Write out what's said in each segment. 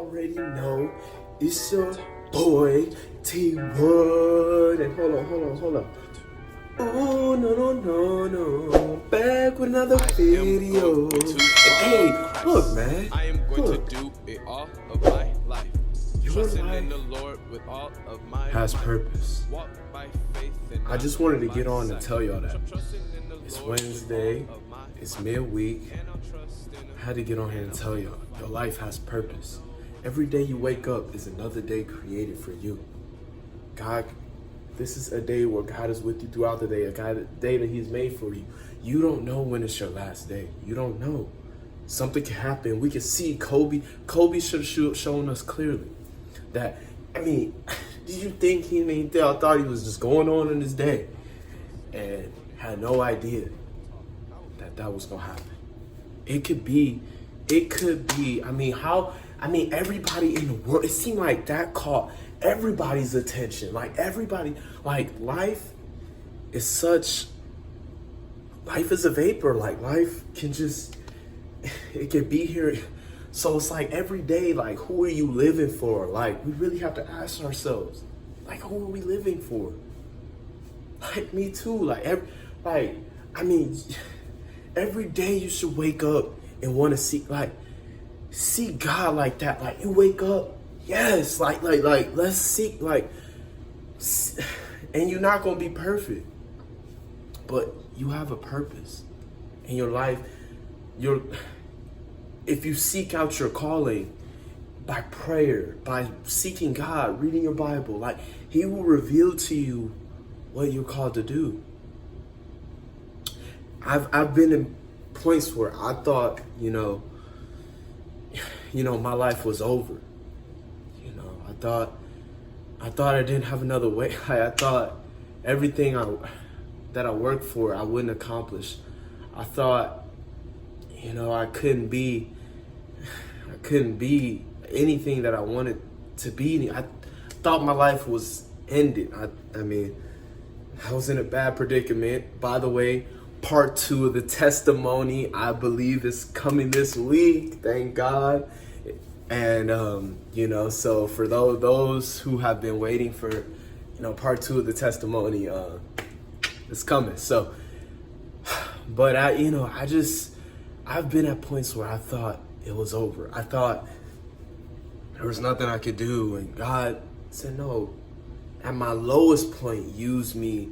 already know it's your boy T Wood. And hold on. Oh no, back with another video. And hey, look, man. I am going to do it all of my life. Your Trusting life in the Lord with all of my has might. purpose. Walk by faith and I not just wanted to by get on and sight. tell y'all that. Trusting in the It's Lord with Wednesday. all of my It's might. midweek. And I'll trust in I had to get on here and tell y'all, your life has purpose. Every day you wake up is another day created for you. God, this is a day where God is with you throughout the day, a day that He's made for you. You don't know when it's your last day. You don't know. Something can happen. We can see Kobe. Kobe should have shown us clearly that, did you think he thought he was just going on in his day and had no idea that was going to happen? It could be, everybody in the world, it seemed like that caught everybody's attention. Life is a vapor. Life can it can be here. So it's like every day, who are you living for? We really have to ask ourselves, who are we living for? Me too. Every day you should wake up and want to see God like that. You wake up, yes, let's seek, and you're not gonna be perfect, but you have a purpose in your life. If you seek out your calling by prayer, by seeking God, reading your Bible, He will reveal to you what you're called to do. I've been in points where I thought, my life was over. I thought I didn't have another way. I thought everything that I worked for, I wouldn't accomplish. I thought, I couldn't be anything that I wanted to be. I thought my life was ended. I was in a bad predicament. By the way, part 2 of the testimony, I believe, is coming this week. Thank God. And, so for those who have been waiting for, part 2 of the testimony, it's coming. So, but I've been at points where I thought it was over. I thought there was nothing I could do. And God said, no, at my lowest point, use me.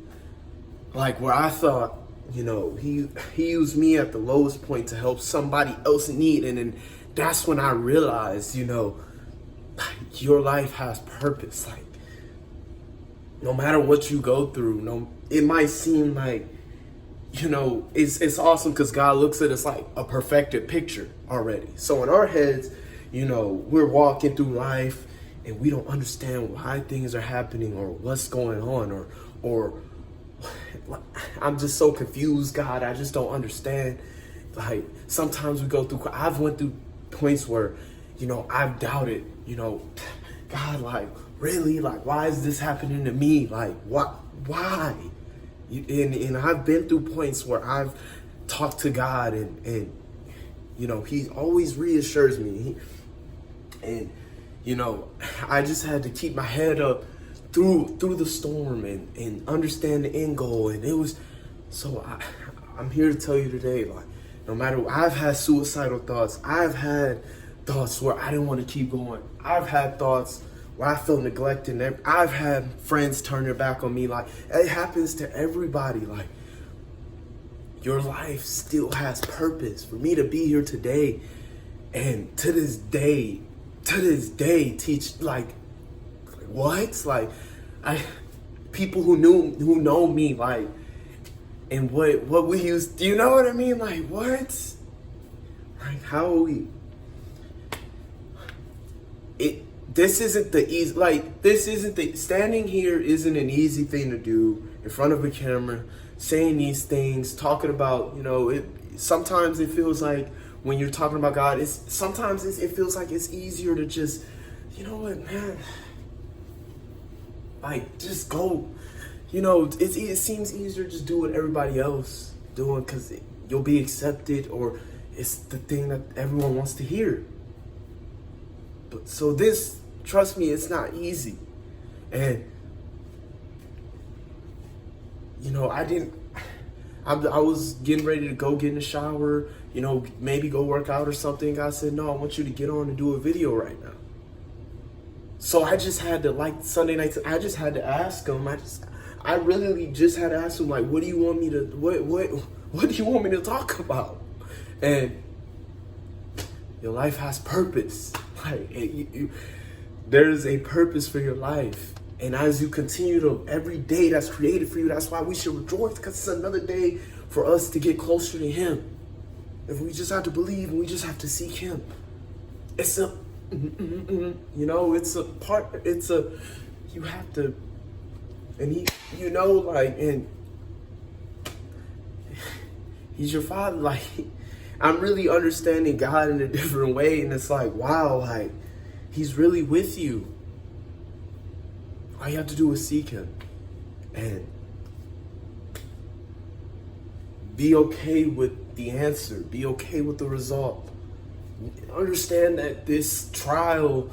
Where I thought, he used me at the lowest point to help somebody else in need. And then that's when I realized, your life has purpose. No matter what you go through, it might seem it's awesome because God looks at us like a perfected picture already. So in our heads, we're walking through life and we don't understand why things are happening or what's going on or I'm just so confused, God. I just don't understand. Sometimes we go through, I've went through points where, I've doubted, God, really? Why is this happening to me? What? Why? And I've been through points where I've talked to God and He always reassures me. I just had to keep my head up through the storm and understand the end goal. And it was, so I'm here to tell you today, no matter, I've had suicidal thoughts. I've had thoughts where I didn't want to keep going. I've had thoughts where I felt neglected. I've had friends turn their back on me. It happens to everybody. Your life still has purpose. For me to be here today and to this day teach what? People who know me, and what we used, do you know what I mean? What? How are we? Standing here isn't an easy thing to do in front of a camera, saying these things, talking about, sometimes it feels like when you're talking about God, it feels like it's easier to just, man, just go. It seems easier to just do what everybody else doing because you'll be accepted, or it's the thing that everyone wants to hear. But so this, trust me, it's not easy. And you know, I was getting ready to go get in the shower, you know, maybe go work out or something. God said, no, I want you to get on and do a video right now. So I just had to, like Sunday nights, I just had to ask him. I really just had to ask him, like, what do you want me to, what do you want me to talk about? And your life has purpose. Like, there's a purpose for your life. And as you continue to, every day that's created for you, that's why we should rejoice, because it's another day for us to get closer to him. If we just have to believe and we just have to seek him. It's a, you know, it's a part, you have to, and he, you know, like, and he's your father. Like, I'm really understanding God in a different way. And it's like, wow, like, he's really with you. All you have to do is seek him and be okay with the answer. Be okay with the result. Understand that this trial,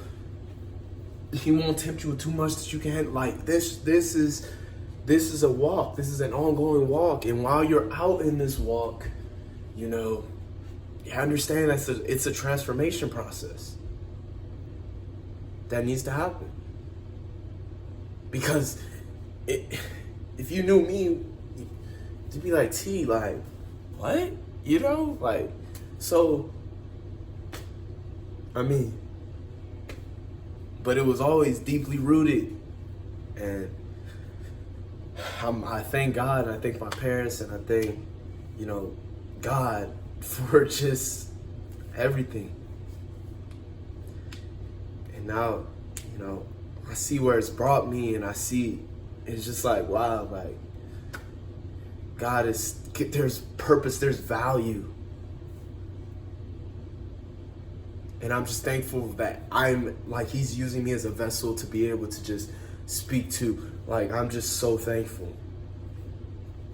he won't tempt you with too much that you can't. Like, this is a walk. This is an ongoing walk. And while you're out in this walk, you know, you understand that it's a transformation process that needs to happen. Because if you knew me, you'd be like, T, like, what? You know? Like, so, I mean, but it was always deeply rooted. And I thank God, I thank my parents, and I thank, you know, God for just everything. And now, you know, I see where it's brought me, and I see it's just like, wow, like, God is, there's purpose, there's value. And I'm just thankful that I'm, like, he's using me as a vessel to be able to just speak to. Like, I'm just so thankful.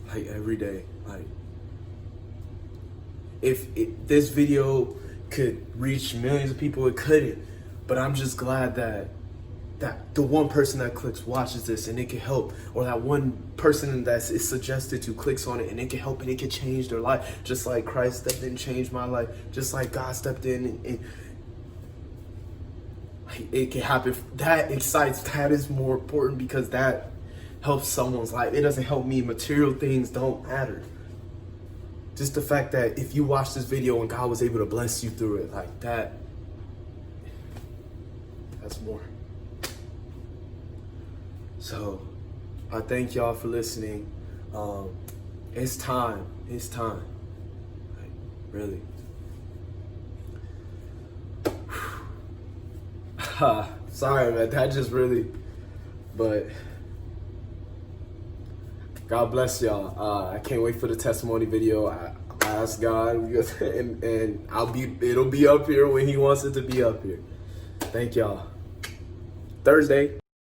Like, every day. Like, if this video could reach millions of people, it couldn't. But I'm just glad that the one person that watches this and it can help, or that one person that is suggested to clicks on it and it can help and it can change their life. Just like Christ stepped in and changed my life. Just like God stepped in and it can happen. That excites, that is more important, because that helps someone's life. It doesn't help me. Material things don't matter. Just the fact that if you watch this video and God was able to bless you through it, like that, that's more. So I thank y'all for listening. It's time. It's time. Like, really. Sorry, man. That just really, but God bless y'all. I can't wait for the testimony video. I ask God, and it'll be up here when he wants it to be up here. Thank y'all. Thursday.